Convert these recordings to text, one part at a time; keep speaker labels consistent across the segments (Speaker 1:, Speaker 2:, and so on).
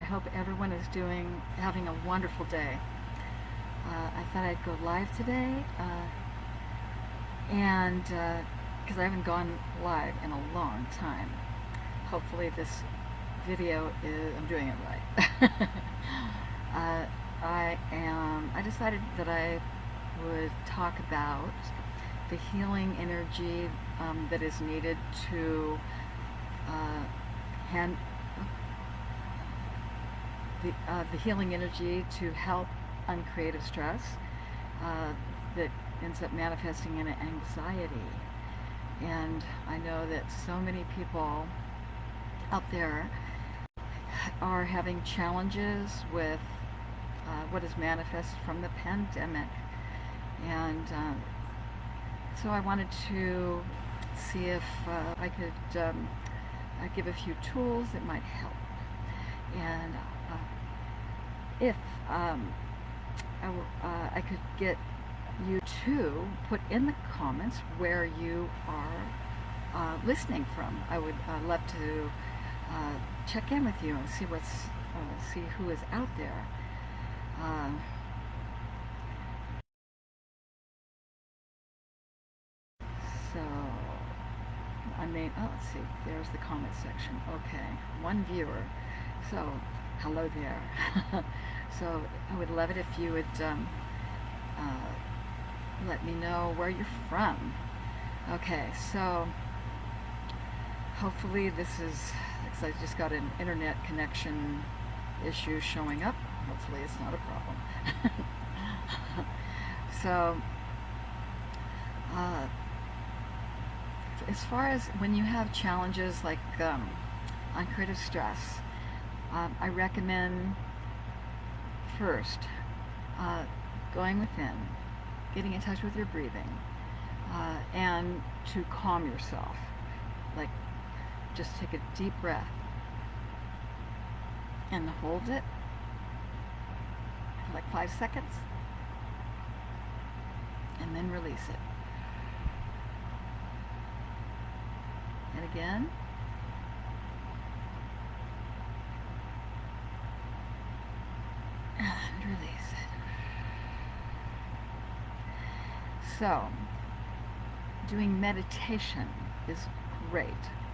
Speaker 1: I hope everyone is having a wonderful day. I thought I'd go live today, and because I haven't gone live in a long time. Hopefully, this video I'm doing it right. I decided that I would talk about the healing energy that is needed to hand the healing energy to help uncreative stress that ends up manifesting in anxiety. And I know that so many people out there are having challenges with what is manifested from the pandemic. And so I wanted to see if I could give a few tools that might help. And if I could get you to put in the comments where you are listening from. I would love to check in with you and see who is out there. So let's see, there's the comment section. Okay, one viewer. So hello there. So I would love it if you would let me know where you're from. Okay, so hopefully this is, because I just got an internet connection issue showing up. Hopefully it's not a problem. So as far as when you have challenges like uncreative stress, I recommend first going within, getting in touch with your breathing, and to calm yourself. Like, just take a deep breath and hold it for like 5 seconds, and then release it. And again. And release it. So, doing meditation is great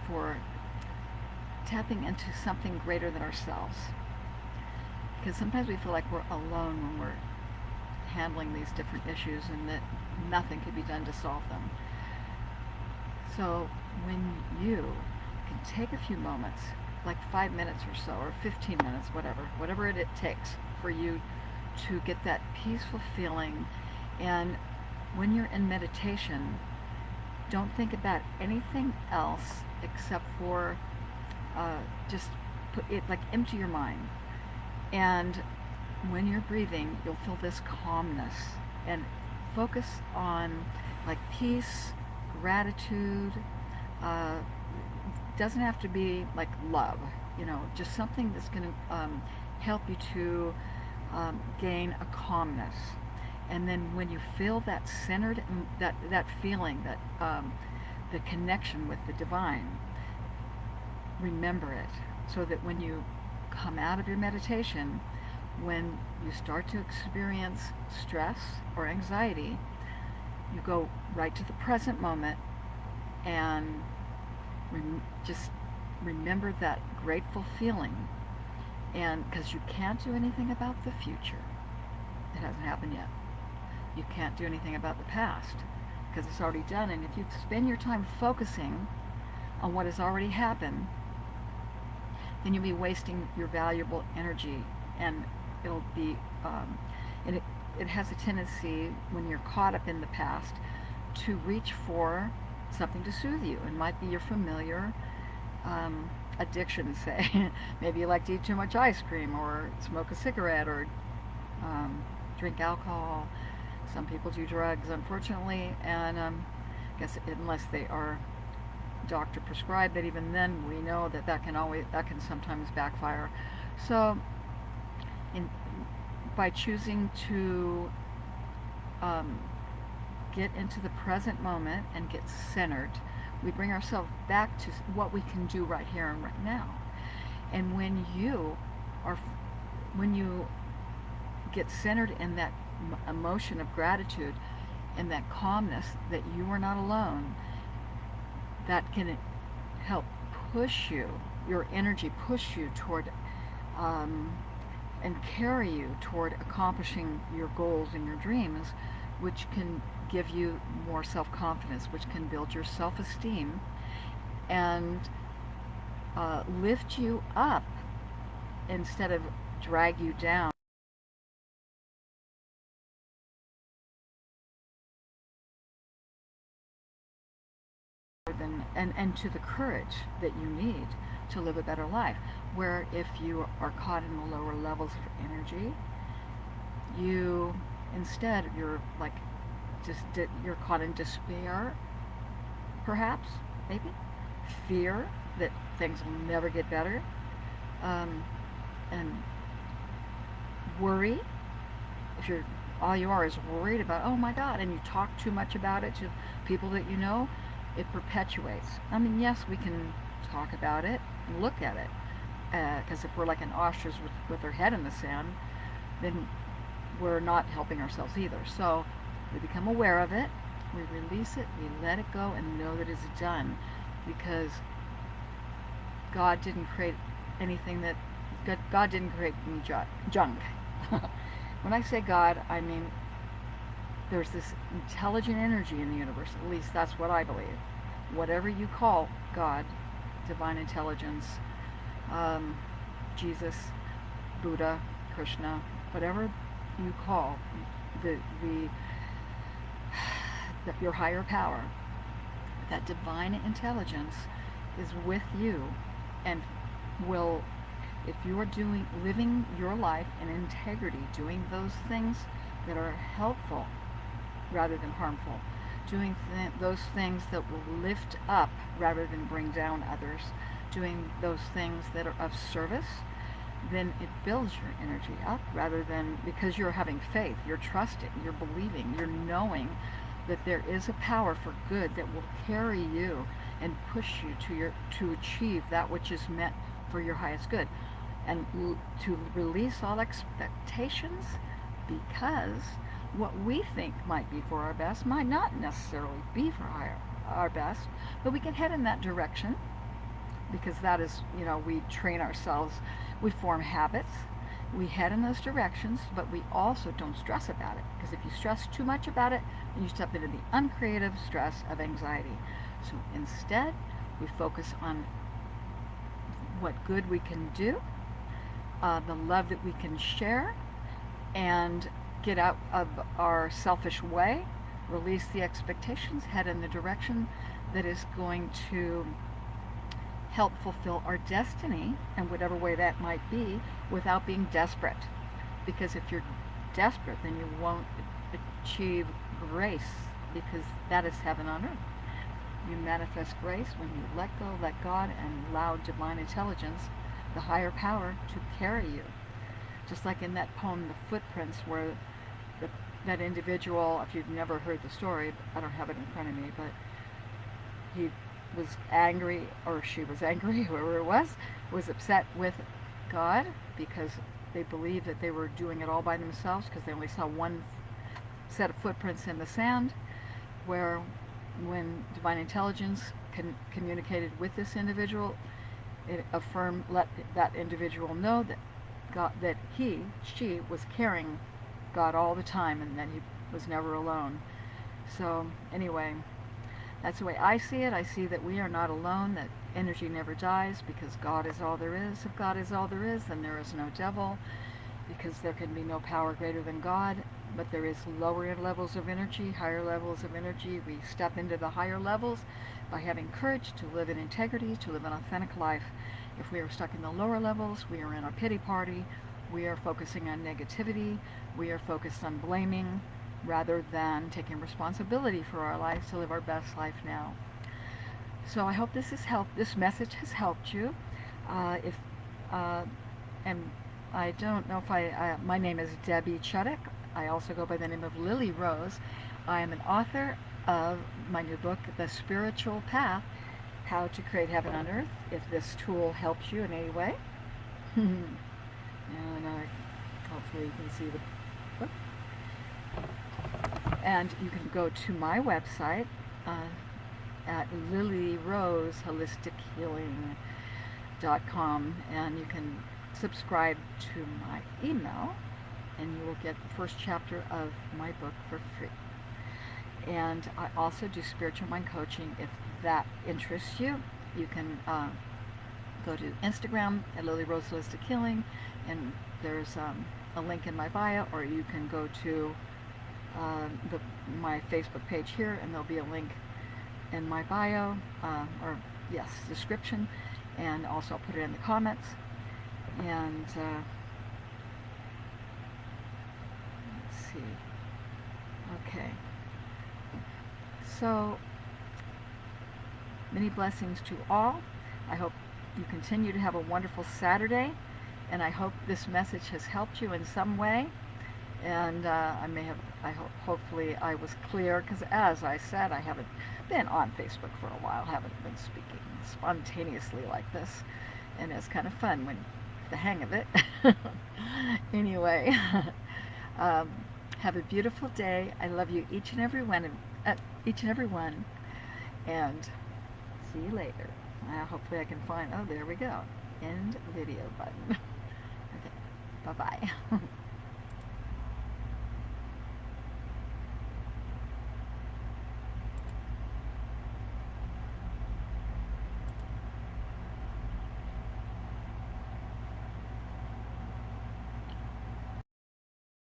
Speaker 1: for tapping into something greater than ourselves. Because sometimes we feel like we're alone when we're handling these different issues and that nothing can be done to solve them. So when you can take a few moments, like 5 minutes or so, or 15 minutes, whatever it takes for you to get that peaceful feeling. And when you're in meditation, don't think about anything else except for just put it, like, empty your mind. And when you're breathing, you'll feel this calmness, and focus on like peace, gratitude. Doesn't have to be like love, just something that's going to help you to gain a calmness. And then when you feel that centered, that feeling, that the connection with the divine, remember it, so that when you come out of your meditation, when you start to experience stress or anxiety, you go right to the present moment and just remember that grateful feeling. And because you can't do anything about the future, it hasn't happened yet. You can't do anything about the past because it's already done. And if you spend your time focusing on what has already happened, then you'll be wasting your valuable energy, and it'll be it has a tendency, when you're caught up in the past, to reach for something to soothe you. It might be your familiar addiction, say. Maybe you like to eat too much ice cream, or smoke a cigarette, or drink alcohol. Some people do drugs, unfortunately, and I guess unless they are doctor prescribed, but even then we know that can sometimes backfire. So by choosing to get into the present moment and get centered, we bring ourselves back to what we can do right here and right now. And when you are, when you get centered in that emotion of gratitude and that calmness that you are not alone, that can help push you, your energy push you toward and carry you toward accomplishing your goals and your dreams, which can give you more self-confidence, which can build your self-esteem and lift you up instead of drag you down. And to the courage that you need to live a better life. Where if you are caught in the lower levels of energy, you instead you're like just you're caught in despair, perhaps, maybe fear that things will never get better, and worry. If you're all you are is worried about, oh my God, and you talk too much about it to people that you know, it perpetuates. I mean, yes, we can talk about it and look at it, because if we're like an ostrich with our head in the sand, then we're not helping ourselves either. So we become aware of it, we release it, we let it go, and know that it's done, because God didn't create anything that God didn't create any junk. When I say God, I mean there's this intelligent energy in the universe. At least that's what I believe. Whatever you call God, divine intelligence, Jesus, Buddha, Krishna, whatever you call the your higher power, that divine intelligence is with you, and will, if you are living your life in integrity, doing those things that are helpful rather than harmful, doing those things that will lift up rather than bring down others, doing those things that are of service, then it builds your energy up, rather than, because you're having faith, you're trusting, you're believing, you're knowing that there is a power for good that will carry you and push you to achieve that which is meant for your highest good, and to release all expectations, because what we think might be for our best might not necessarily be for our best, but we can head in that direction, because that is, we train ourselves, we form habits, we head in those directions, but we also don't stress about it, because if you stress too much about it, then you step into the uncreative stress of anxiety. So instead, we focus on what good we can do, the love that we can share, and get out of our selfish way, release the expectations, head in the direction that is going to help fulfill our destiny in whatever way that might be, without being desperate. Because if you're desperate, then you won't achieve grace, because that is heaven on earth. You manifest grace when you let go, let God, and allow divine intelligence, the higher power, to carry you. Just like in that poem, The Footprints, where that individual, if you've never heard the story, I don't have it in front of me, but he was angry, or she was angry, whoever it was upset with God, because they believed that they were doing it all by themselves, because they only saw one set of footprints in the sand, where when divine intelligence communicated with this individual, it affirmed, let that individual know that God, that she was carrying God all the time, and that he was never alone. So anyway, that's the way I see it. I see that we are not alone, that energy never dies, because God is all there is. If God is all there is, then there is no devil, because there can be no power greater than God. But there is lower levels of energy, higher levels of energy. We step into the higher levels by having courage to live in integrity, to live an authentic life. If we are stuck in the lower levels, we are in our pity party. We are focusing on negativity. We are focused on blaming, rather than taking responsibility for our lives to live our best life now. So I hope this message has helped you. And I don't know if my name is Debbie Chuddick. I also go by the name of Lily Rose. I am an author of my new book, The Spiritual Path, How to Create Heaven on Earth. If this tool helps you in any way, hopefully you can see the book. And you can go to my website at lilyroseholistic.healing.com, and you can subscribe to my email, and you will get the first chapter of my book for free. And I also do spiritual mind coaching. If that interests you, you can go to Instagram at Lily Rose Holistic Healing, and there's a link in my bio, or you can go to my Facebook page here, and there'll be a link in my bio, or yes, description, and also I'll put it in the comments. And let's see. Okay. So, many blessings to all. I hope you continue to have a wonderful Saturday, and I hope this message has helped you in some way. And hopefully I was clear, because as I said, I haven't been on Facebook for a while, haven't been speaking spontaneously like this, and it's kind of fun when the hang of it. Anyway, have a beautiful day. I love you, each and every one, and see you later. Hopefully I can find, oh, there we go, end video button. Okay, bye-bye.